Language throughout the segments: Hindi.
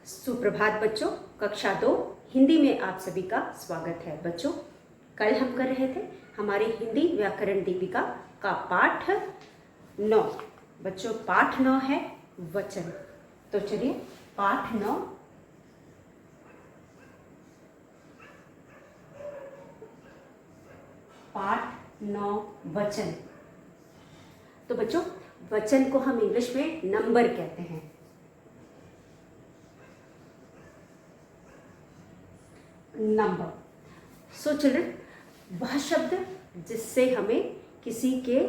सुप्रभात बच्चों। कक्षा 2 हिंदी में आप सभी का स्वागत है। बच्चों, कल हम कर रहे थे हमारे हिंदी व्याकरण दीपिका का पाठ 9। बच्चों, पाठ 9 है वचन। तो चलिए पाठ 9 वचन। तो बच्चों, वचन को हम इंग्लिश में नंबर कहते हैं। नंबर। सो चिल्ड्रन, वह शब्द जिससे हमें किसी के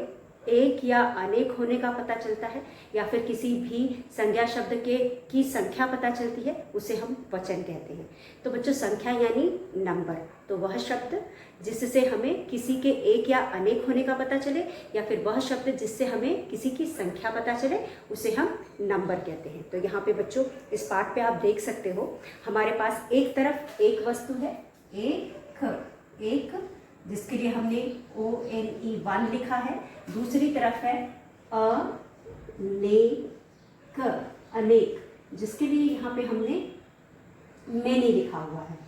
एक या अनेक होने का पता चलता है या फिर किसी भी संज्ञा शब्द के की संख्या पता चलती है, उसे हम वचन कहते हैं। तो बच्चों, संख्या यानी नंबर। तो वह शब्द जिससे हमें किसी के एक या अनेक होने का पता चले या फिर वह शब्द जिससे हमें किसी की संख्या पता चले, उसे हम नंबर कहते हैं। तो यहाँ पे बच्चों, इस पाठ पे आप देख सकते हो, हमारे पास एक तरफ एक वस्तु है, एक जिसके लिए हमने ONE 1 लिखा है। दूसरी तरफ है अनेक, जिसके लिए यहाँ पे हमने मैनी लिखा हुआ है।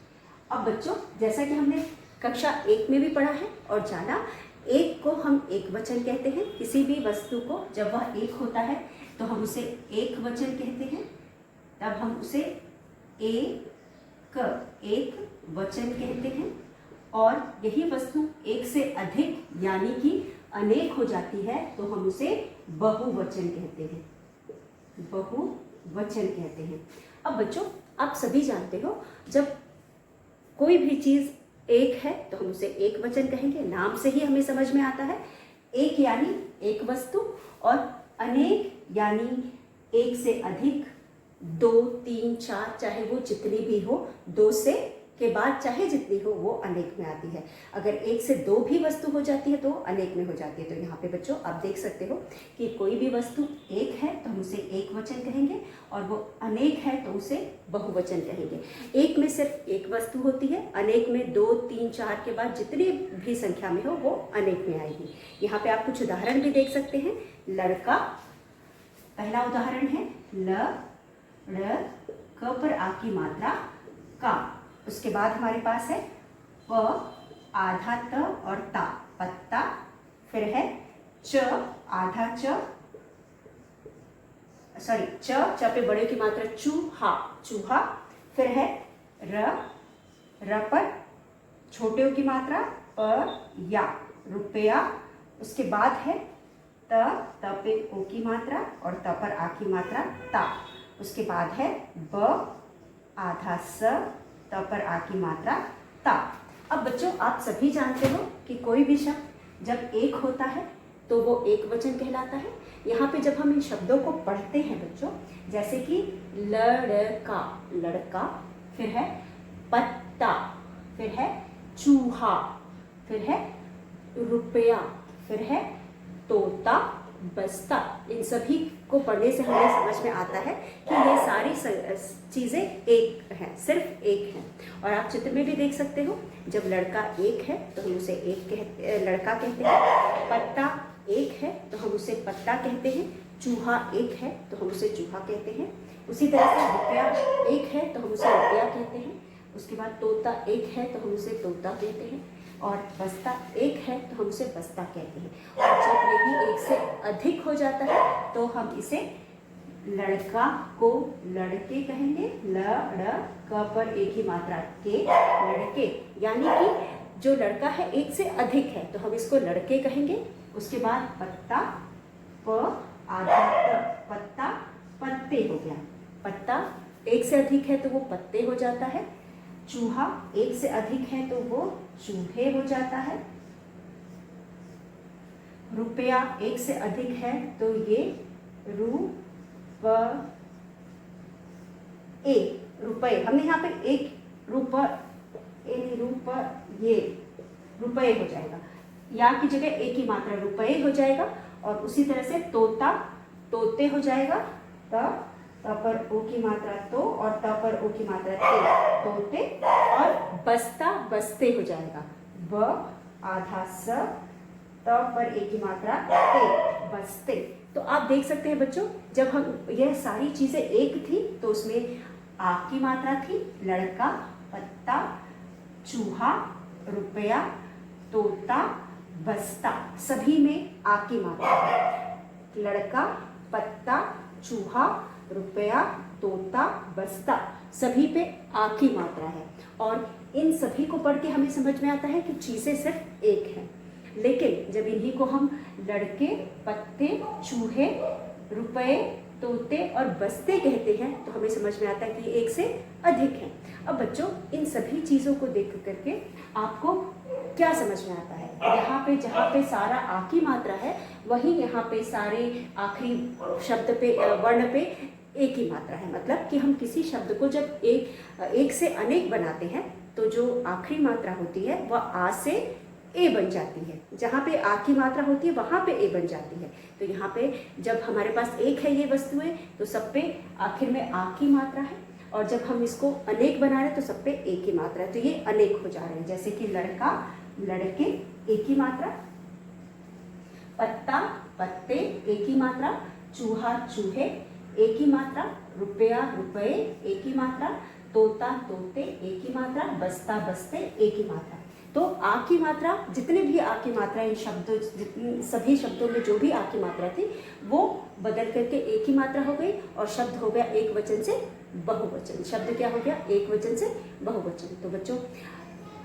अब बच्चों, जैसा कि हमने कक्षा 1 में भी पढ़ा है और जाना, एक को हम एक वचन कहते हैं। किसी भी वस्तु को जब वह एक होता है तो हम उसे एक वचन कहते हैं, तब हम उसे एक वचन कहते हैं। और यही वस्तु एक से अधिक यानी कि अनेक हो जाती है तो हम उसे बहुवचन कहते हैं। अब बच्चों, आप सभी जानते हो, जब कोई भी चीज एक है तो हम उसे एक वचन कहेंगे। नाम से ही हमें समझ में आता है। एक यानी एक वस्तु और अनेक यानी एक से अधिक, 2, 3, 4, चाहे वो जितनी भी हो, 2 से के बाद चाहे जितनी हो, वो अनेक में आती है। अगर 1 से 2 भी वस्तु हो जाती है तो अनेक में हो जाती है। तो यहाँ पे बच्चों आप देख सकते हो कि कोई भी वस्तु एक है तो हम उसे एक वचन कहेंगे और वो अनेक है तो उसे बहुवचन कहेंगे। एक में सिर्फ एक वस्तु होती है, अनेक में 2, 3, 4 के बाद जितनी भी संख्या में हो वो अनेक में आएगी। यहाँ पे आप कुछ उदाहरण भी देख सकते हैं। लड़का, पहला उदाहरण है क पर आ की मात्रा का। उसके बाद हमारे पास है प, आधा त और ता, पत्ता। फिर है च, आधा च पे बड़े की मात्रा चूहा। फिर है र पर छोटे की मात्रा प या, रुपया। उसके बाद है त पे ओ की मात्रा और त पर आ की मात्रा ता। उसके बाद है ब, आधा स, त पर आ की मात्रा ता। अब बच्चों, आप सभी जानते हो कि कोई भी शब्द जब एक होता है तो वो एक वचन कहलाता है। यहाँ पे जब हम इन शब्दों को पढ़ते हैं बच्चों, जैसे कि लड़का, फिर है पत्ता, फिर है चूहा, फिर है रुपया, फिर है तोता, बस्ता। इन सभी को पढ़ने से हमें समझ में आता है कि ये सारी चीज़ें एक हैं, सिर्फ एक हैं। और आप चित्र में भी देख सकते हो, जब लड़का एक है तो हम उसे लड़का कहते हैं। पत्ता एक है तो हम उसे पत्ता कहते हैं। चूहा एक है तो हम उसे चूहा कहते हैं। उसी तरह से रुपया एक है तो हम उसे रुपया कहते हैं। उसके बाद तोता एक है तो हम उसे तोता कहते हैं। और बस्ता एक है तो हम उसे बस्ता कहते हैं। और जब यही एक से अधिक हो जाता है तो हम इसे लड़का को लड़के कहेंगे। क पर एक ही मात्रा के, लड़के। यानी कि जो लड़का है एक से अधिक है तो हम इसको लड़के कहेंगे। उसके बाद पत्ता, प, आधा त, पत्ता, पत्ते हो गया। पत्ता एक से अधिक है तो वो पत्ते हो जाता है। चूहा एक से अधिक है तो वो चूहे हो जाता है। रुपया एक से अधिक है तो ये रुपए। हमने यहाँ पे एक ये रुपए हो जाएगा। या की जगह एक ही मात्रा रुपए हो जाएगा। और उसी तरह से तोता, तोते हो जाएगा। त पर ओ की मात्रा तो और त पर ओ की मात्रा ते, तोते। और बस्ता, बस्ते हो जाएगा। ब, आधा स, त पर ए की मात्रा ते, बस्ते। तो आप देख सकते हैं बच्चों, जब हम यह सारी चीजें एक थी तो उसमें आ की मात्रा थी, लड़का, पत्ता, चूहा, रुपया, तोता, बस्ता, सभी में आ की मात्रा है। लड़का, पत्ता, चूहा, रुपया, तोता, बस्ता, सभी पे आ की मात्रा है। और इन सभी को पढ़ के हमें समझ में आता है कि चीज़ें सिर्फ एक हैं, लेकिन जब इन्हीं को हम लड़के, पत्ते, चूहे, रुपए, तोते और बस्ते कहते हैं तो हमें समझ में आता है कि एक से अधिक हैं। अब बच्चों, इन सभी चीज़ों को देख करके आपको क्या समझ में आता है? यहाँ पे जहाँ पे सारा आ की मात्रा है, वहीं यहाँ पे सारे आखिरी शब्द पे, वर्ण पे एक ही मात्रा है। मतलब कि हम किसी शब्द को जब एक से अनेक बनाते हैं तो जो आखिरी मात्रा होती है वह आ से ए बन जाती है। जहाँ पे आ की मात्रा होती है वहाँ पे ए बन जाती है। तो यहाँ पे जब हमारे पास एक है ये वस्तुएं तो सब पे आखिर में आ की मात्रा है, और जब हम इसको अनेक बना रहे हैं तो सब पे एक ही मात्रा है, तो ये अनेक हो जा रहे हैं। जैसे कि लड़का, लड़के, एक ही मात्रा, पत्ता, पत्ते, एक ही मात्रा, चूहा, चूहे, एक ही मात्रा, रुपया, रुपए, एक ही मात्रा, तोता, तोते, एक ही मात्रा, बस्ता, बस्ते, एक ही मात्रा। तो आ की मात्रा, जितने भी आ की मात्रा इन शब्दों, सभी शब्दों में जो भी आ की मात्रा थी वो बदल करके एक ही मात्रा हो गई, और शब्द हो गया एक वचन से बहुवचन। शब्द क्या हो गया? एक वचन से बहुवचन। तो बच्चों,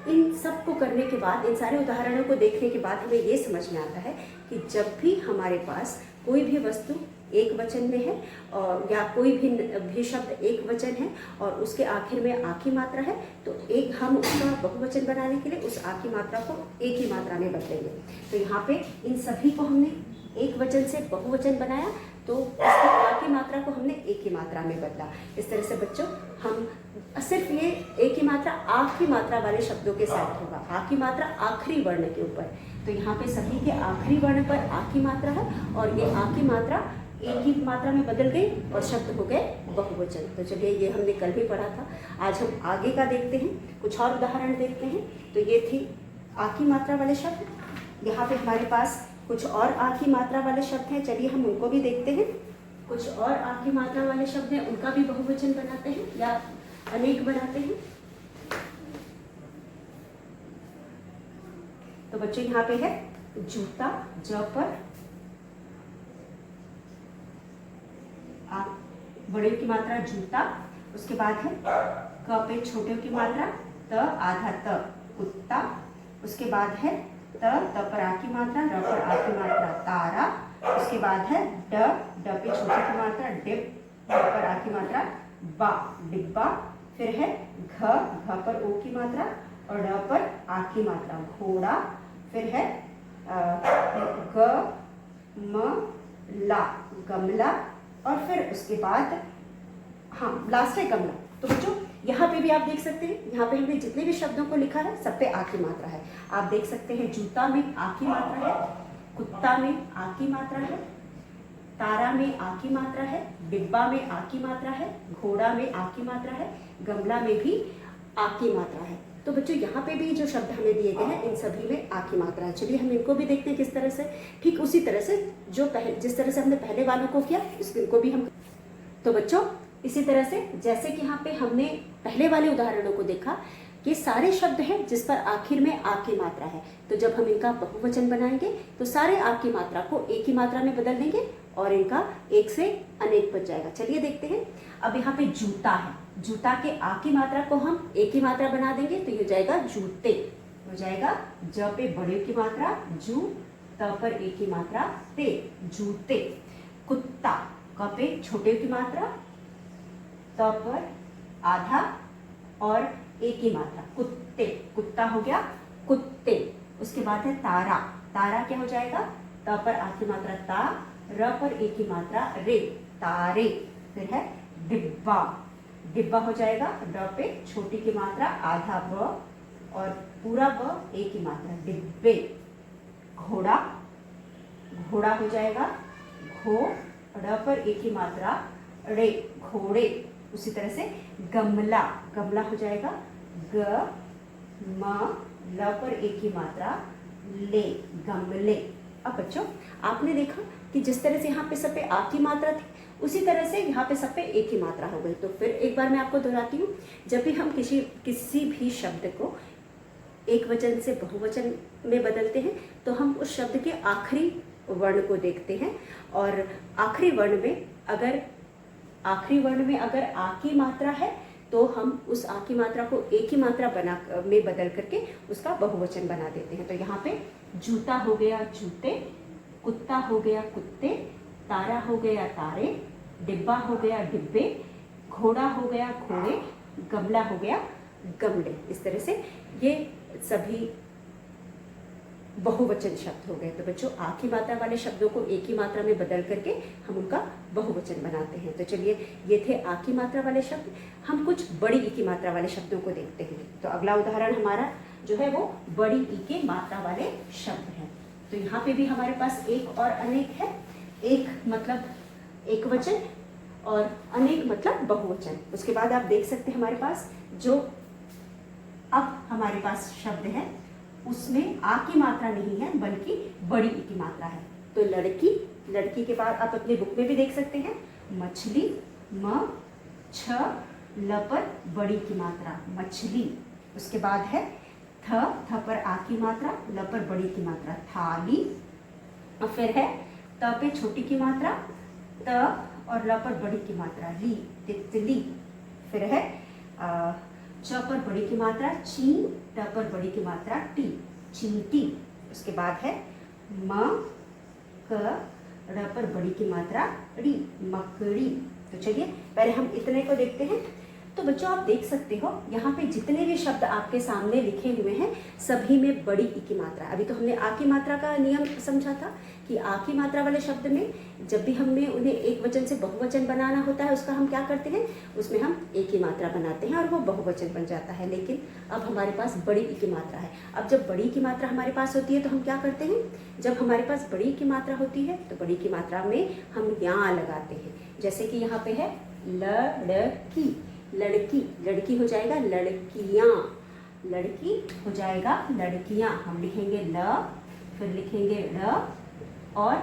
इन सब को करने के बाद, इन सारे उदाहरणों को देखने के बाद हमें ये समझ में आता है कि जब भी हमारे पास कोई भी वस्तु एक वचन में है, और या कोई भी शब्द एक वचन है और उसके आखिर में आ की मात्रा है, तो एक हम उसका बहुवचन बनाने के लिए उस आ की मात्रा को एक ही मात्रा में बदलेंगे। तो यहाँ पे इन सभी को हमने एक वचन से बहुवचन बनाया, तो उसकी आ की मात्रा को हमने एक ही मात्रा में बदला। इस तरह से बच्चों, हम सिर्फ ये एक ही मात्रा आ की मात्रा वाले शब्दों के साथ होगा, आ की मात्रा आखिरी वर्ण के ऊपर। तो यहाँ पे सभी के आखिरी वर्ण पर आ की मात्रा है, और ये आ की मात्रा एक ही मात्रा में बदल गई और शब्द हो गए बहुवचन। तो चलिए, ये हमने कल भी पढ़ा था। आज हम आगे का देखते हैं, कुछ और उदाहरण देखते हैं। तो ये थी आ की मात्रा वाले शब्द। यहाँ पे हमारे पास कुछ और आ की मात्रा वाले शब्द हैं, चलिए हम उनको भी देखते हैं। कुछ और आ की मात्रा वाले शब्द हैं, उनका भी बहुवचन बनाते हैं या अनेक बनाते हैं। तो बच्चों, यहाँ पे है जूता, ज पर बड़े की मात्रा जूता, उसके बाद है क पे छोटे की मात्रा त, आधा त, कुत्ता, उसके बाद है त पर आ की मात्रा, र पर आ की मात्रा तारा, उसके बाद है ड पे छोटे की मात्रा डिब, ड पर आ की मात्रा बा, डिब्बा, फिर है घ पर ओ की मात्रा और ड पर आ की मात्रा घोड़ा, फिर है ग म ला गमला, और फिर उसके बाद लास्ट है गमला। तो बच्चों, यहाँ पे भी आप देख सकते हैं, यहाँ पे हमने जितने भी शब्दों को लिखा है सब पे आ की मात्रा है। आप देख सकते हैं, जूता में आ की मात्रा है, कुत्ता में आ की मात्रा है, तारा में आ की मात्रा है, डिब्बा में आ की मात्रा है, घोड़ा में आ की मात्रा है, गमला में भी आ की मात्रा है। तो बच्चों, यहाँ पे भी जो शब्द हमें दिए गए हैं इन सभी में आ की मात्रा है। चलिए हम इनको भी देखते हैं किस तरह से। ठीक उसी तरह से जिस तरह से हमने पहले वालों को किया, इनको भी हम। तो बच्चों, इसी तरह से जैसे कि यहाँ पे हमने पहले वाले उदाहरणों को देखा कि सारे शब्द हैं जिस पर आखिर में आ की मात्रा है, तो जब हम इनका बहुवचन बनाएंगे तो सारे आ की मात्रा को एक ही मात्रा में बदल देंगे और इनका एक से अनेक बच जाएगा। चलिए देखते हैं। अब यहाँ पे जूता है, जूता के आ की मात्रा को हम एक ही मात्रा बना देंगे तो ये हो जाएगा जूते, हो जाएगा ज पे बड़े की मात्रा जू, त पर एक की मात्रा ते, जूते। कुत्ता, क पे छोटे की मात्रा, त पर आधा और एक ही मात्रा कुत्ते, कुत्ता हो गया कुत्ते। उसके बाद है तारा, तारा क्या हो जाएगा? त पर आ की मात्रा ता, र पर एक ही मात्रा रे, तारे। फिर है डिब्बा, डिब्बा हो जाएगा ड पे छोटी की मात्रा आधा ब और पूरा ब एक ही मात्रा डिब्बे। घोड़ा, घोड़ा हो जाएगा घो, ड पर एक ही मात्रा रे, घोड़े। उसी तरह से गमला, गमला हो जाएगा ग म ल पर एक ही मात्रा ले, गमले। अब बच्चों, आपने देखा कि जिस तरह से यहाँ पे सब पे आ की मात्रा थी उसी तरह से यहाँ पे सब पे एक ही मात्रा हो गई। तो फिर एक बार मैं आपको दोहराती हूँ, जब भी हम किसी भी शब्द को एक वचन से बहुवचन में बदलते हैं तो हम उस शब्द के आखिरी वर्ण को देखते हैं, और आखिरी वर्ण में अगर आ की मात्रा है तो हम उस आ की मात्रा को एक ही मात्रा में बदल करके उसका बहुवचन बना देते हैं। तो यहाँ पे जूता हो गया जूते, कुत्ता हो गया कुत्ते, तारा हो गया तारे, डिब्बा हो गया डिब्बे, घोड़ा हो गया घोड़े, गमला हो गया गमले। इस तरह से ये सभी बहुवचन शब्द हो गए। तो बच्चों आ की मात्रा वाले शब्दों को एक ही मात्रा में बदल करके हम उनका बहुवचन बनाते हैं। तो चलिए, ये थे आ की मात्रा वाले शब्द। हम कुछ बड़ी ई की मात्रा वाले शब्दों को देखते हैं। तो अगला उदाहरण हमारा जो है वो बड़ी ई के मात्रा वाले शब्द है। तो यहाँ पे भी हमारे पास एक और अनेक है। एक मतलब एक वचन और अनेक मतलब बहुवचन। उसके बाद आप देख सकते हैं हमारे पास जो अब हमारे पास शब्द है उसमें आ की मात्रा नहीं है बल्कि बड़ी ई की मात्रा है। तो लड़की, लड़की के बाद आप अपने बुक में भी देख सकते हैं मछली, म छ ल पर बड़ी की मात्रा मछली। उसके बाद है थ पर आ की मात्रा, ल पर बड़ी की मात्रा थाली। और फिर है त पे छोटी की मात्रा त और ल पर बड़ी की मात्रा ली, तितली। फिर है च पर बड़ी की मात्रा ची, ट पर बड़ी की मात्रा टी, चींटी। उसके बाद है म क र पर बड़ी की मात्रा ड़ी, मकड़ी। तो चलिए पहले हम इतने को देखते हैं। तो बच्चों आप देख सकते हो यहाँ पे जितने भी शब्द आपके सामने लिखे हुए हैं सभी में बड़ी ई की मात्रा। अभी तो हमने आ की मात्रा का नियम समझा था कि आ की मात्रा वाले शब्द में जब भी हमें उन्हें एक वचन से बहुवचन बनाना होता है उसका हम क्या करते हैं, उसमें हम एक ही मात्रा बनाते हैं और वो बहुवचन बन जाता है। लेकिन अब हमारे पास बड़ी ई की मात्रा है। अब जब बड़ी की मात्रा हमारे पास होती है तो हम क्या करते हैं, जब हमारे पास बड़ी की मात्रा होती है तो बड़ी की मात्रा में हम यहाँ लगाते हैं। जैसे कि यहाँ पे है लड़की, लड़की, लड़की हो जाएगा लड़कियाँ, लड़की हो जाएगा लड़कियाँ। हम लिखेंगे ल, फिर लिखेंगे ड़ और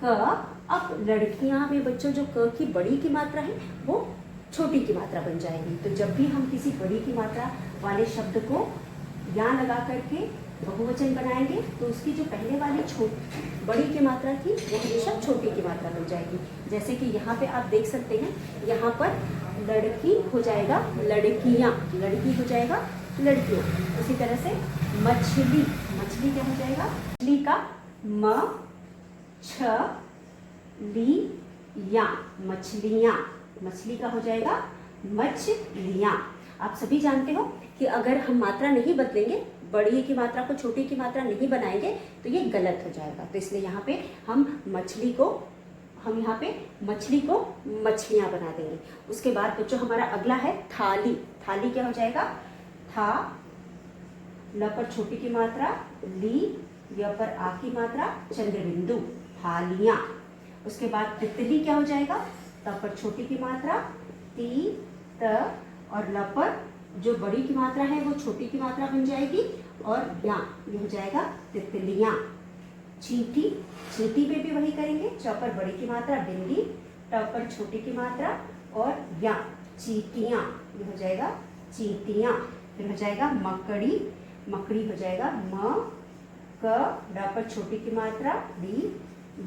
क। अब लड़कियाँ में बच्चों जो क की बड़ी की मात्रा है वो छोटी की मात्रा बन जाएगी। तो जब भी हम किसी बड़ी की मात्रा वाले शब्द को यहाँ लगा करके बहुवचन बनाएंगे तो उसकी जो पहले वाली बड़ी की मात्रा थी वो हमेशा छोटी की मात्रा बन जाएगी। जैसे कि यहाँ पे आप देख सकते हैं, यहाँ पर लड़की हो जाएगा लड़कियाँ, लड़की हो जाएगा लड़कियाँ। उसी तरह से मछली, मछली क्या हो जाएगा, मछली का म छ ली या, मछलियाँ, मछली का हो जाएगा मछलियाँ। आप सभी जानते हो कि अगर हम मात्रा नहीं बदलेंगे, बड़ी की मात्रा को छोटी की मात्रा नहीं बनाएंगे तो ये गलत हो जाएगा। तो इसलिए यहाँ पे हम यहाँ पे मछली को मछलियाँ बना देंगे। उसके बाद बच्चों हमारा अगला है थाली। थाली क्या हो जाएगा, था ल पर छोटी की मात्रा ली, य पर आ की मात्रा चंद्रबिंदु, थालियाँ। उसके बाद तितली क्या हो जाएगा, त पर छोटी की मात्रा ती, त और ल पर जो बड़ी की मात्रा है वो छोटी की मात्रा बन जाएगी और या, ये हो जाएगा तितलियाँ। चींटी, चींटी पे भी वही करेंगे, च पर बड़ी की मात्रा बिंदी, ट पर छोटी की मात्रा और या, चींटियाँ, ये हो जाएगा चींटियाँ। फिर हो जाएगा मकड़ी, मकड़ी हो जाएगा म क ड पर छोटी की मात्रा डी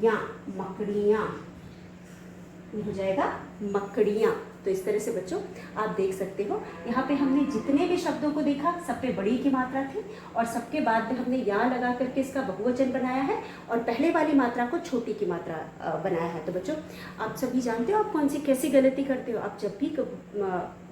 या, मकड़ियाँ, ये हो जाएगा मकड़ियाँ। तो इस तरह से बच्चों आप देख सकते हो यहाँ पे हमने जितने भी शब्दों को देखा सब पे बड़ी की मात्रा थी और सबके बाद में हमने या लगा करके इसका बहुवचन बनाया है और पहले वाली मात्रा को छोटी की मात्रा बनाया है। तो बच्चों आप सभी जानते हो आप कौन सी कैसी गलती करते हो। आप जब भी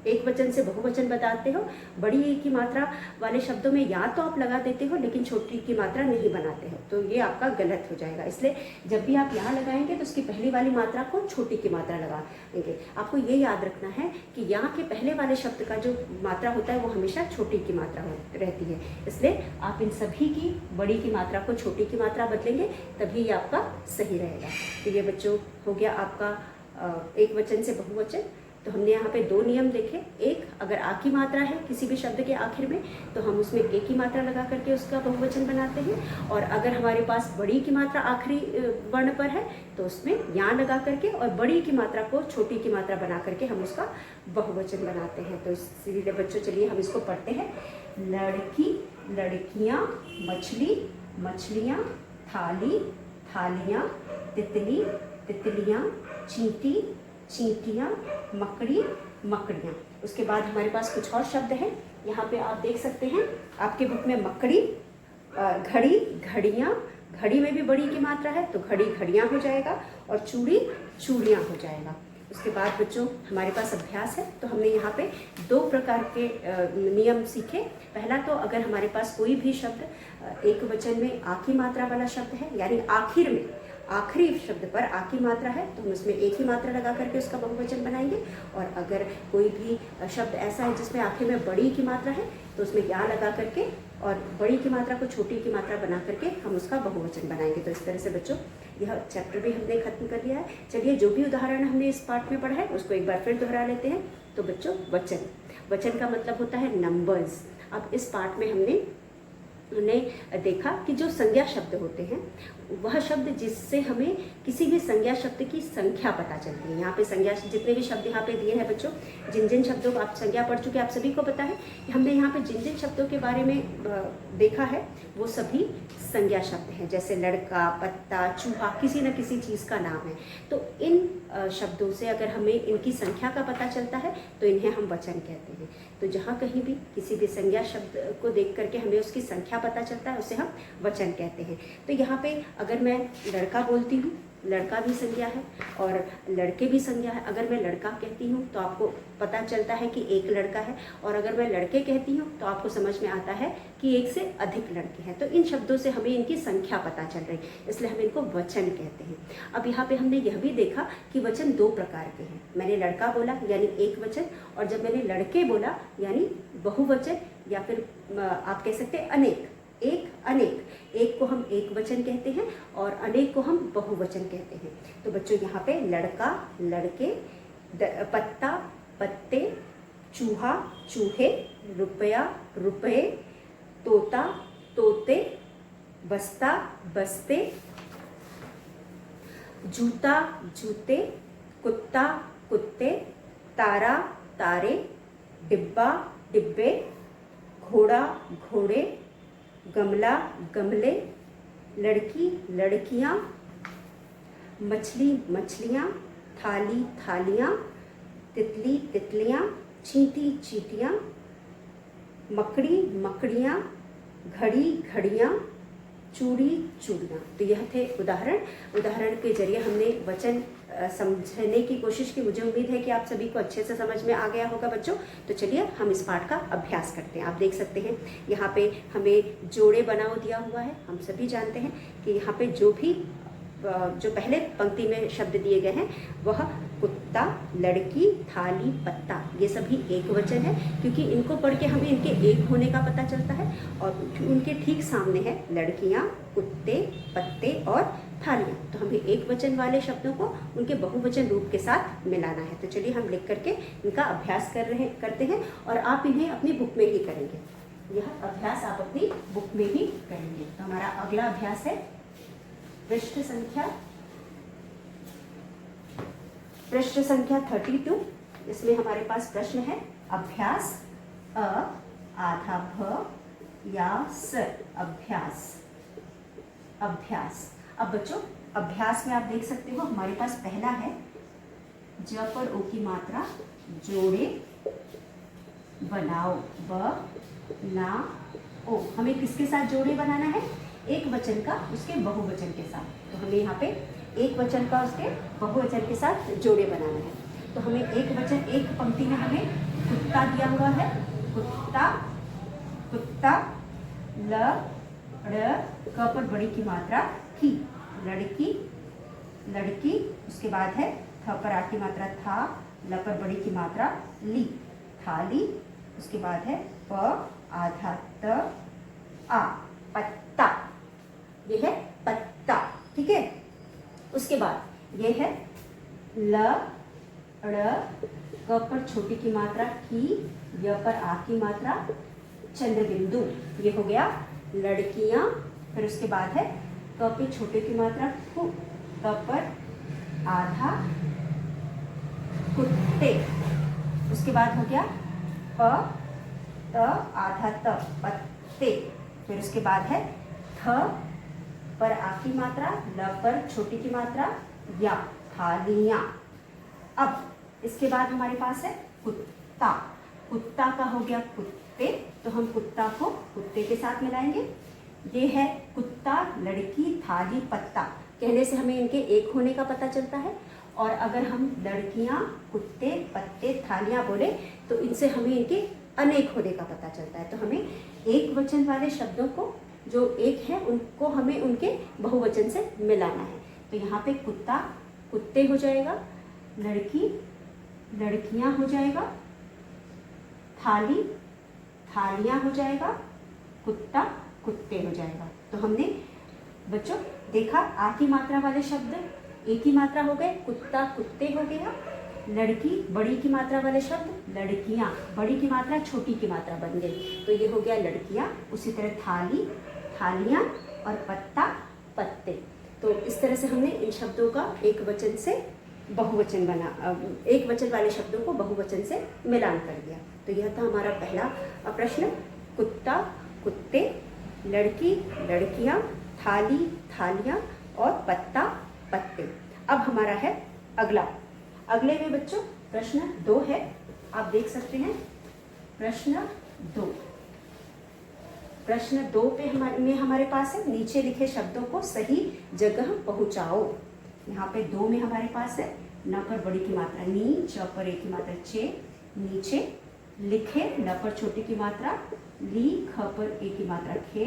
एक वचन से बहुवचन बताते हो, बड़ी ई की मात्रा वाले शब्दों में या तो आप लगा देते हो लेकिन छोटी की मात्रा नहीं बनाते हो, तो ये आपका गलत हो जाएगा। इसलिए जब भी आप यहाँ लगाएंगे तो उसकी पहली वाली मात्रा को छोटी की मात्रा लगा देंगे। आपको ये याद रखना है कि यहाँ के पहले वाले शब्द का जो मात्रा होता है वो हमेशा छोटी की मात्रा रहती है। इसलिए आप इन सभी की बड़ी की मात्रा को छोटी की मात्रा बदलेंगे तभी ये आपका सही रहेगा। तो ये बच्चों हो गया आपका एक वचन से बहुवचन। तो हमने यहाँ पे 2 नियम देखे। एक, अगर आ की मात्रा है किसी भी शब्द के आखिर में तो हम उसमें ए की मात्रा लगा करके उसका बहुवचन बनाते हैं, और अगर हमारे पास बड़ी की मात्रा आखिरी वर्ण पर है तो उसमें या लगा करके और बड़ी की मात्रा को छोटी की मात्रा बना करके हम उसका बहुवचन बनाते हैं। तो इसलिए बच्चों चलिए हम इसको पढ़ते हैं। लड़की, लड़कियाँ, मछली, मछलियाँ, थाली, थालियाँ, तितली, तितलियाँ, चींटी, चींटियाँ, मकड़ी, मकड़ियाँ। उसके बाद हमारे पास कुछ और शब्द हैं, यहाँ पे आप देख सकते हैं आपके बुक में मकड़ी, घड़ी, घड़ियाँ, घड़ी में भी बड़ी की मात्रा है तो घड़ी घड़ियाँ हो जाएगा, और चूड़ी चूड़ियाँ हो जाएगा। उसके बाद बच्चों हमारे पास अभ्यास है, तो हमने यहाँ पे 2 प्रकार के नियम सीखे। पहला तो अगर हमारे पास कोई भी शब्द एक वचन में आ की मात्रा वाला शब्द है, यानी आखिर में आखिरी शब्द पर आ की मात्रा है तो हम उसमें एक ही मात्रा लगा करके उसका बहुवचन बनाएंगे, और अगर कोई भी शब्द ऐसा है जिसमें आखिर में बड़ी की मात्रा है तो उसमें या लगा करके और बड़ी की मात्रा को छोटी की मात्रा बना करके हम उसका बहुवचन बनाएंगे। तो इस तरह से बच्चों यह चैप्टर भी हमने खत्म कर लिया है। चलिए जो भी उदाहरण हमने इस पार्ट में पढ़ा है उसको एक बार फिर दोहरा लेते हैं। तो बच्चों वचन, वचन का मतलब होता है नंबर्स। अब इस पार्ट में हमने देखा कि जो संज्ञा शब्द होते हैं वह शब्द जिससे हमें किसी भी संज्ञा शब्द की संख्या पता चलती है। यहाँ पे संज्ञा जितने भी शब्द यहाँ पे दिए हैं बच्चों, जिन जिन शब्दों को आप संज्ञा पढ़ चुके आप सभी को पता है कि हमने यहाँ पे जिन जिन शब्दों के बारे में देखा है वो सभी संज्ञा शब्द हैं। जैसे लड़का, पत्ता, चूहा, किसी न किसी चीज़ का नाम है। तो इन शब्दों से अगर हमें इनकी संख्या का पता चलता है तो इन्हें हम वचन कहते हैं। तो जहाँ कहीं भी किसी भी संज्ञा शब्द को देख करके हमें उसकी संख्या पता चलता है उसे हम वचन कहते हैं। तो यहाँ पे अगर मैं लड़का बोलती हूँ, लड़का भी संज्ञा है और लड़के भी संज्ञा है। अगर मैं लड़का कहती हूँ तो आपको पता चलता है कि एक लड़का है, और अगर मैं लड़के कहती हूँ तो आपको समझ में आता है कि एक से अधिक लड़के हैं। तो इन शब्दों से हमें इनकी संख्या पता चल रही है, इसलिए हम इनको वचन कहते हैं। अब यहाँ पे हमने यह भी देखा कि वचन 2 प्रकार के हैं। मैंने लड़का बोला यानी एक वचन, और जब मैंने लड़के बोला यानी बहुवचन, या फिर आप कह सकते हैं अनेक। एक, अनेक, एक को हम एक वचन कहते हैं और अनेक को हम बहुवचन कहते हैं। तो बच्चों यहाँ पे लड़का, लड़के, पत्ता, पत्ते, चूहा, चूहे, रुपया, रुपए, तोता, तोते, बस्ता, बस्ते, जूता, जूते, कुत्ता, कुत्ते, तारा, तारे, डिब्बा, डिब्बे, घोड़ा, घोड़े, गमला, गमले, लड़की, लड़कियाँ, मछली, मछलियाँ, थाली, थालियाँ, तितली, तितलियाँ, चींटी, चींटियाँ, मकड़ी, मकड़ियाँ, घड़ी, घड़ियाँ, चूड़ी, चूड़ियाँ। तो यह थे उदाहरण। उदाहरण के जरिए हमने वचन समझने की कोशिश की। मुझे उम्मीद है कि आप सभी को अच्छे से समझ में आ गया होगा बच्चों। तो चलिए हम इस पाठ का अभ्यास करते हैं। आप देख सकते हैं यहाँ पे हमें जोड़े बनाओ दिया हुआ है। हम सभी जानते हैं कि यहाँ पे जो पहले पंक्ति में शब्द दिए गए हैं वह कुत्ता, लड़की, थाली, पत्ता, ये सभी एक वचन है, क्योंकि इनको पढ़ के हमें इनके एक होने का पता चलता है। और उनके ठीक सामने है लड़कियाँ, कुत्ते, पत्ते और थालियाँ। तो हमें एक वचन वाले शब्दों को उनके बहुवचन रूप के साथ मिलाना है। तो चलिए हम लिख करके इनका अभ्यास करते हैं, और आप इन्हें अपनी बुक में ही करेंगे। यह अभ्यास आप अपनी बुक में ही करेंगे। तो हमारा अगला अभ्यास है पृष्ठ संख्या 32। इसमें हमारे पास प्रश्न है अभ्यास अ आधा भ या स। अभ्यास। अब बच्चों अभ्यास में आप देख सकते हो हमारे पास पहला है ज पर ओ की मात्रा, जोड़े बनाओ, ब ना ओ। हमें किसके साथ जोड़े बनाना है? एक वचन का उसके बहुवचन के साथ। तो हमें यहाँ पे एक वचन का उसके बहुवचन के साथ जोड़े बनाना है। तो हमें एक वचन, एक पंक्ति में हमें कुत्ता दिया हुआ है। कुत्ता, कुत्ता, ल ड़ क पर बड़ी की मात्रा थी। लड़की, लड़की, उसके बाद है थ पर आ की मात्रा था, ल पर बड़ी की मात्रा ली। थाली, उसके बाद है प आधा त आ। पत्ता, ये है पत्ता, ठीक है। उसके बाद ये है ल ड़, क पर छोटी की मात्रा की, य पर आ की मात्रा, चंद्र बिंदु। ये हो गया लड़कियां। फिर उसके बाद है क पे छोटे की मात्रा कु, क पर आधा कुत्ते। उसके बाद हो गया प त आधा त पत्ते। फिर उसके बाद है थ पर आ की मात्रा, ल पर छोटी की मात्रा या, थालियां। अब इसके बाद हमारे पास है कुत्ता। कुत्ता का हो गया कुत्ते, तो हम कुत्ता को कुत्ते के साथ मिलाएंगे। ये है कुत्ता, लड़की, थाली, पत्ता। कहने से हमें इनके एक होने का पता चलता है। और अगर हम लड़कियां, कुत्ते, पत्ते, थालियां बोले तो इनसे हमें इनके अनेक होने का पता चलता है। तो हमें एक वचन वाले शब्दों को जो एक है उनको हमें उनके बहुवचन से मिलाना है। तो यहाँ पे कुत्ता कुत्ते हो जाएगा, लड़की लड़कियां हो जाएगा, थाली थालियां हो जाएगा, कुत्ता कुत्ते हो जाएगा। तो हमने बच्चों देखा आ की मात्रा वाले शब्द एक ही मात्रा हो गए, कुत्ता कुत्ते हो गया, लड़की बड़ी की मात्रा वाले शब्द लड़कियां, बड़ी की मात्रा छोटी की मात्रा बन गई। तो ये हो गया लड़कियां। उसी तरह थाली थालियां और पत्ता पत्ते। तो इस तरह से हमने इन शब्दों का एक वचन से बहुवचन बना, एक वचन वाले शब्दों को बहुवचन से मिलान कर दिया। तो यह था हमारा पहला प्रश्न, कुत्ता कुत्ते, लड़की लड़कियां, थाली थालियां और पत्ता पत्ते। अब हमारा है अगला। अगले में बच्चों प्रश्न 2 है, आप देख सकते हैं प्रश्न 2। प्रश्न 2 पे हमारे पास है नीचे लिखे शब्दों को सही जगह पहुंचाओ। यहाँ पे 2 में हमारे पास है न पर बड़ी की मात्रा नी, च पर एक की मात्रा चे, नीचे लिखे, न पर छोटी की मात्रा ली, ख पर एक की मात्रा खे,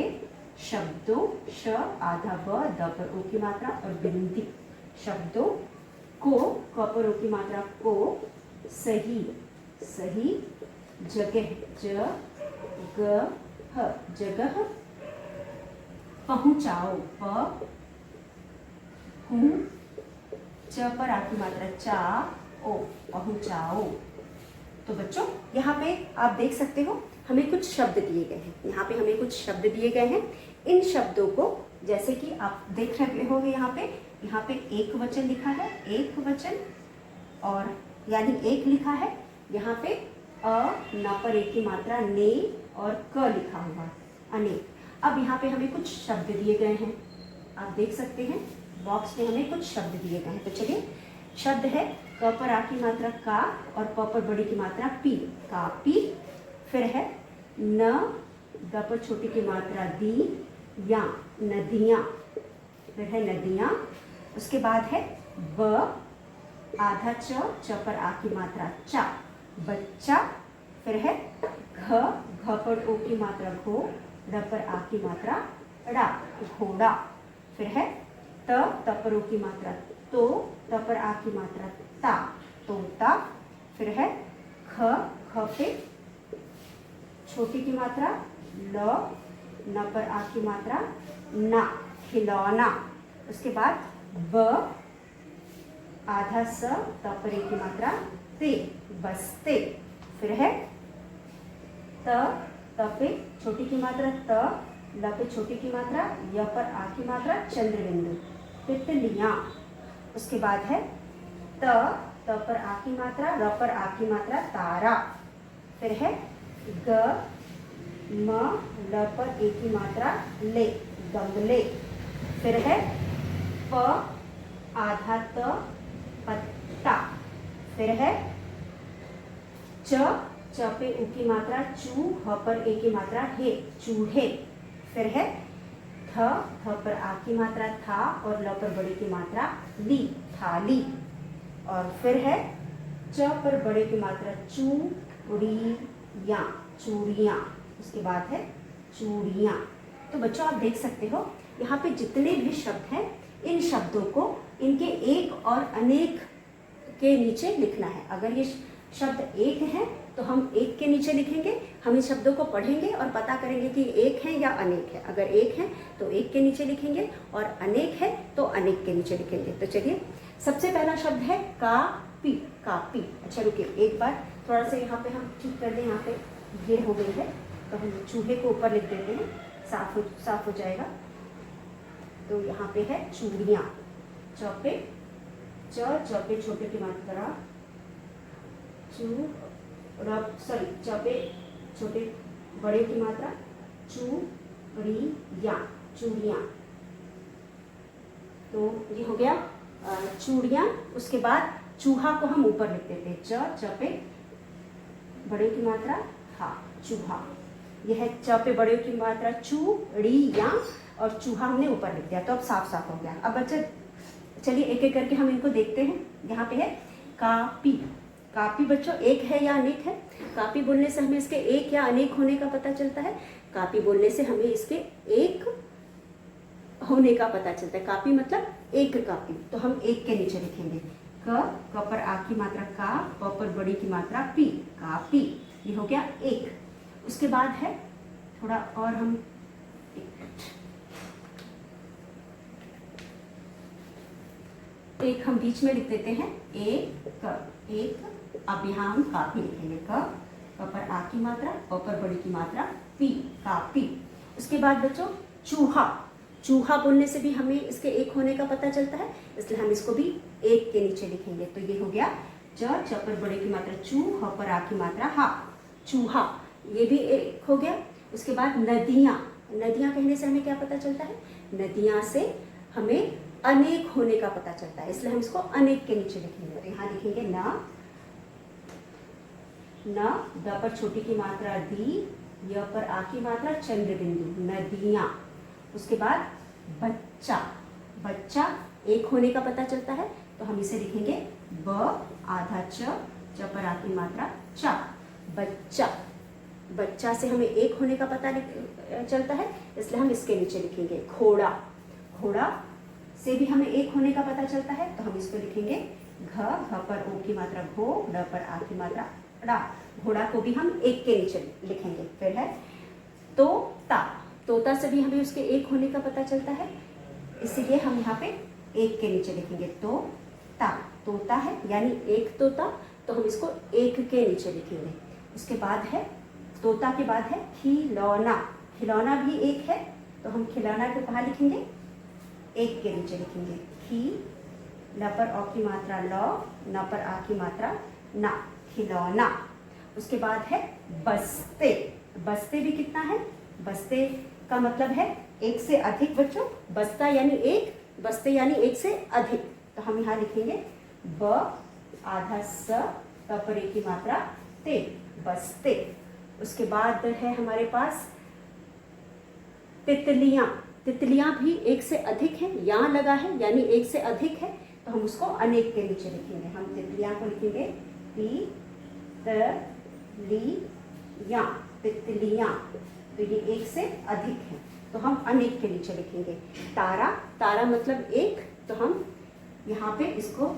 शब्दों श आधा ब, द पर ओ की मात्रा और बिंदी। शब्दों को, क पर ओ की मात्रा को, सही सही जगह ज ग ह, जगह पहुंचाओ, प हूं, च पर आ की मात्रा चा, ओ, पहुंचाओ। तो बच्चों यहाँ पे आप देख सकते हो हमें कुछ शब्द दिए गए हैं। यहाँ पे हमें कुछ शब्द दिए गए हैं। इन शब्दों को जैसे कि आप देख रहे होंगे यहाँ पे एक वचन लिखा है, एक वचन, और यानी एक लिखा है। यहाँ पे अ, न पर एक की मात्रा ने और क लिखा हुआ अनेक। अब यहाँ पे हमें कुछ शब्द दिए गए हैं, आप देख सकते हैं बॉक्स में हमें कुछ शब्द दिए गए हैं। तो चलिए शब्द है क पर आ की मात्रा का और प पर बड़ी की मात्रा पी, कापी। फिर है न, द पर छोटी की मात्रा दी, या, नदियाँ। फिर है नदियाँ। उसके बाद है ब, आधा च पर आ की मात्रा चा, बच्चा। फिर है घ, घ पर ओ की मात्रा घो, ड पर आ की मात्रा ड़ा, घोड़ा। फिर है त पर ओ की मात्रा तो, त पर आ की मात्रा ता, तोता। फिर है ख, ख पे छोटी की मात्रा ल, न पर आ की मात्रा ना, खिलौना। उसके बाद ब, आधा स, त पर ए की मात्रा ते, बस्ते। फिर है त पे छोटी की मात्रा त, ल पे छोटी की मात्रा, य पर आ की मात्रा चंद्रबिंदु, तितलियां। उसके बाद है त पर आ की मात्रा, र पर आ की मात्रा तारा। फिर है ग, म, ल पर ए की मात्रा ले, गमले। फिर है प, आधा त, पत्ता। फिर है च पे उ की मात्रा चू, ह पर ए की मात्रा हे, चूहे। फिर है थ पर आ की मात्रा था और ल पर बड़ी की मात्रा ली, थाली। और फिर है च पर बड़े की मात्रा चूड़ियाँ, चूड़ियाँ। उसके बाद है चूड़ियाँ। तो बच्चों आप देख सकते हो यहाँ पे जितने भी शब्द हैं इन शब्दों को इनके एक और अनेक के नीचे लिखना है। अगर ये शब्द एक है तो हम एक के नीचे लिखेंगे, हम इन शब्दों को पढ़ेंगे और पता करेंगे कि एक है या अनेक है। अगर एक है तो एक के नीचे लिखेंगे और अनेक है तो अनेक के नीचे लिखेंगे। तो चलिए सबसे पहला शब्द है का कापी, कापी। अच्छा रुकिए, एक बार थोड़ा सा यहाँ पे हम ठीक कर दें, यहाँ पे ये हो गई है, तो हम चूहे को ऊपर लिख देते हैं, साफ हो जाएगा। तो यहाँ पे है चूड़ियाँ, चौपे चौपे छोटे की मात्रा, चौपे छोटे बड़े की मात्रा, चूड़ियाँ, चूड़ियाँ। तो ये हो गया चूड़ियाँ। उसके बाद चूहा को हम ऊपर लिख देते हैं, चौपे बड़े की मात्रा हा, चूहा। यह है चौपे बड़े की मात्रा चूड़ियाँ, और चूहा हमने ऊपर लिख दिया, तो अब साफ हो गया। अब बच्चे चलिए एक एक करके हम इनको देखते हैं। यहाँ पे है कापी, कापी बच्चों एक है या अनेक है? कापी बोलने से हमें इसके एक या अनेक होने का पता चलता है। कापी बोलने से हमें इसके एक होने का पता चलता है। कापी मतलब एक कापी, तो हम एक के नीचे लिखेंगे क पर आ की मात्रा का, प पर बड़ी की मात्रा पी, कापी। ये हो गया एक। उसके बाद है थोड़ा और हम एक हम बीच में लिख देते हैं, एक। अब यहाँ हम कापी लिखेंगे, क पर आ की मात्रा, प पर बड़ी की मात्रा पी, कापी। उसके बाद बच्चों चूहा, चूहा बोलने से भी हमें इसके एक होने का पता चलता है, इसलिए हम इसको भी एक के नीचे लिखेंगे। तो ये हो गया च पर बड़े की मात्रा चू, ह पर आ की मात्रा हा, चूहा। ये भी एक हो गया। उसके बाद नदियाँ, नदियाँ कहने से हमें क्या पता चलता है? नदियाँ से हमें अनेक होने का पता चलता है, इसलिए हम इसको अनेक के नीचे लिखेंगे। तो यहाँ लिखेंगे न, द पर छोटी की मात्रा दी, य पर आ की मात्रा चंद्र बिंदु, नदियाँ। उसके बाद बच्चा, बच्चा एक होने का पता चलता है, तो हम इसे लिखेंगे ब आधा च पर आ की मात्रा चा, बच्चा। बच्चा से हमें एक होने का पता चलता है, इसलिए हम इसके नीचे लिखेंगे घोड़ा, घोड़ा से भी हमें एक होने का पता चलता है, तो हम इसको लिखेंगे घ पर ओ की मात्रा घो, ड पर आ की मात्रा ड़ा, घोड़ा को भी हम एक के नीचे लिखेंगे। फिर है तोता, तोता से भी हमें उसके एक होने का पता चलता है, इसीलिए हम यहाँ पे एक के नीचे लिखेंगे तोता, तोता है यानी एक तोता, तो हम इसको एक के नीचे लिखेंगे। उसके बाद है तोता के बाद है खिलौना, खिलौना भी एक है, तो हम खिलौना को कहाँ लिखेंगे? एक के नीचे लिखेंगे खी, ल पर औ की मात्रा लौ, न पर आ की मात्रा ना, खिलौना। उसके बाद है बस्ते, बस्ते भी कितना है? बस्ते का मतलब है एक से अधिक बच्चों, बस्ता यानी एक, बस्ते यानी एक से अधिक, तो हम यहाँ लिखेंगे ब आधा स, त पर ए की मात्रा ते, बस्ते। उसके बाद है हमारे पास तितलियाँ, तितलियाँ भी एक से अधिक है, यहाँ लगा है यानी एक से अधिक है, तो हम उसको अनेक के नीचे लिखेंगे। हम तितलियाँ को लिखेंगे ती त ली या, तितलियाँ, तो ये एक से अधिक है, तो हम अनेक के नीचे लिखेंगे। तारा, तारा मतलब एक, तो हम यहाँ पे इसको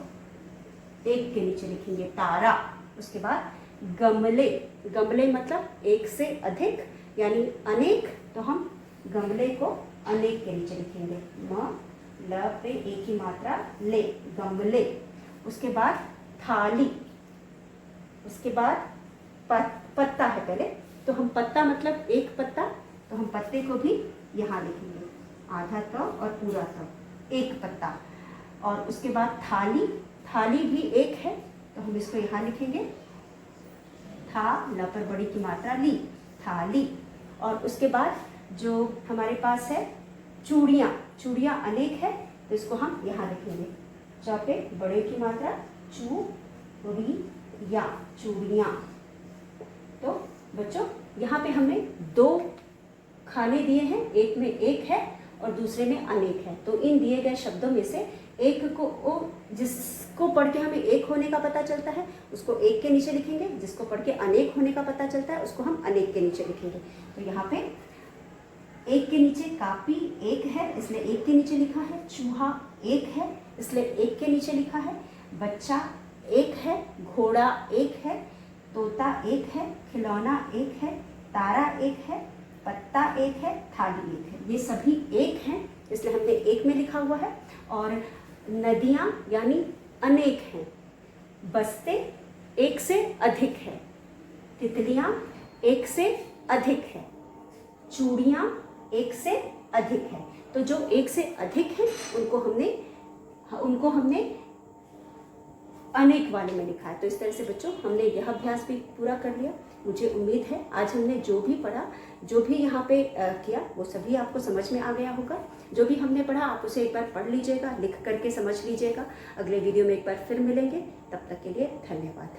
एक के नीचे लिखेंगे तारा। उसके बाद गमले, गमले मतलब एक से अधिक यानी अनेक, तो हम गमले को अनेक के नीचे लिखेंगे म ल पे एक ही मात्रा ले, गमले। उसके बाद थाली, उसके बाद पत्ता है पहले, तो हम पत्ता मतलब एक पत्ता, तो हम पत्ते को भी यहाँ लिखेंगे आधा त और पूरा त, एक पत्ता। और उसके बाद थाली, थाली भी एक है, तो हम इसको यहाँ लिखेंगे था, ल पर बड़ी की मात्रा ली, थाली। और उसके बाद जो हमारे पास है चूड़ियाँ, चूड़ियाँ अनेक है, तो इसको हम यहाँ लिखेंगे च पे बड़े की मात्रा चूड़ियाँ, चूड़ियाँ। तो बच्चों यहाँ पे हमने दो खाने दिए हैं, एक में एक है और दूसरे में अनेक है, तो इन दिए गए शब्दों में से एक को जिसको पढ़ के हमें एक होने का पता चलता है उसको एक के नीचे लिखेंगे, जिसको पढ़ के अनेक होने का पता चलता है उसको हम अनेक के नीचे लिखेंगे। तो यहाँ पे एक के नीचे कापी एक है इसलिए एक के नीचे लिखा है, चूहा एक है इसलिए एक के नीचे लिखा है, बच्चा एक है, घोड़ा एक है, तोता एक है, खिलौना एक है, तारा एक है, पत्ता एक है, थाली एक है। ये सभी एक हैं इसलिए हमने एक में लिखा हुआ है। और नदियाँ यानी अनेक हैं, बस्ते एक से अधिक है, तितलियां एक से अधिक है, चूड़ियां एक से अधिक है। तो जो एक से अधिक है उनको हमने अनेक वाले में लिखा है। तो इस तरह से बच्चों हमने यह अभ्यास भी पूरा कर लिया। मुझे उम्मीद है आज हमने जो भी पढ़ा, जो भी यहाँ पे किया, वो सभी आपको समझ में आ गया होगा। जो भी हमने पढ़ा आप उसे एक बार पढ़ लीजिएगा, लिख करके समझ लीजिएगा। अगले वीडियो में एक बार फिर मिलेंगे, तब तक के लिए धन्यवाद।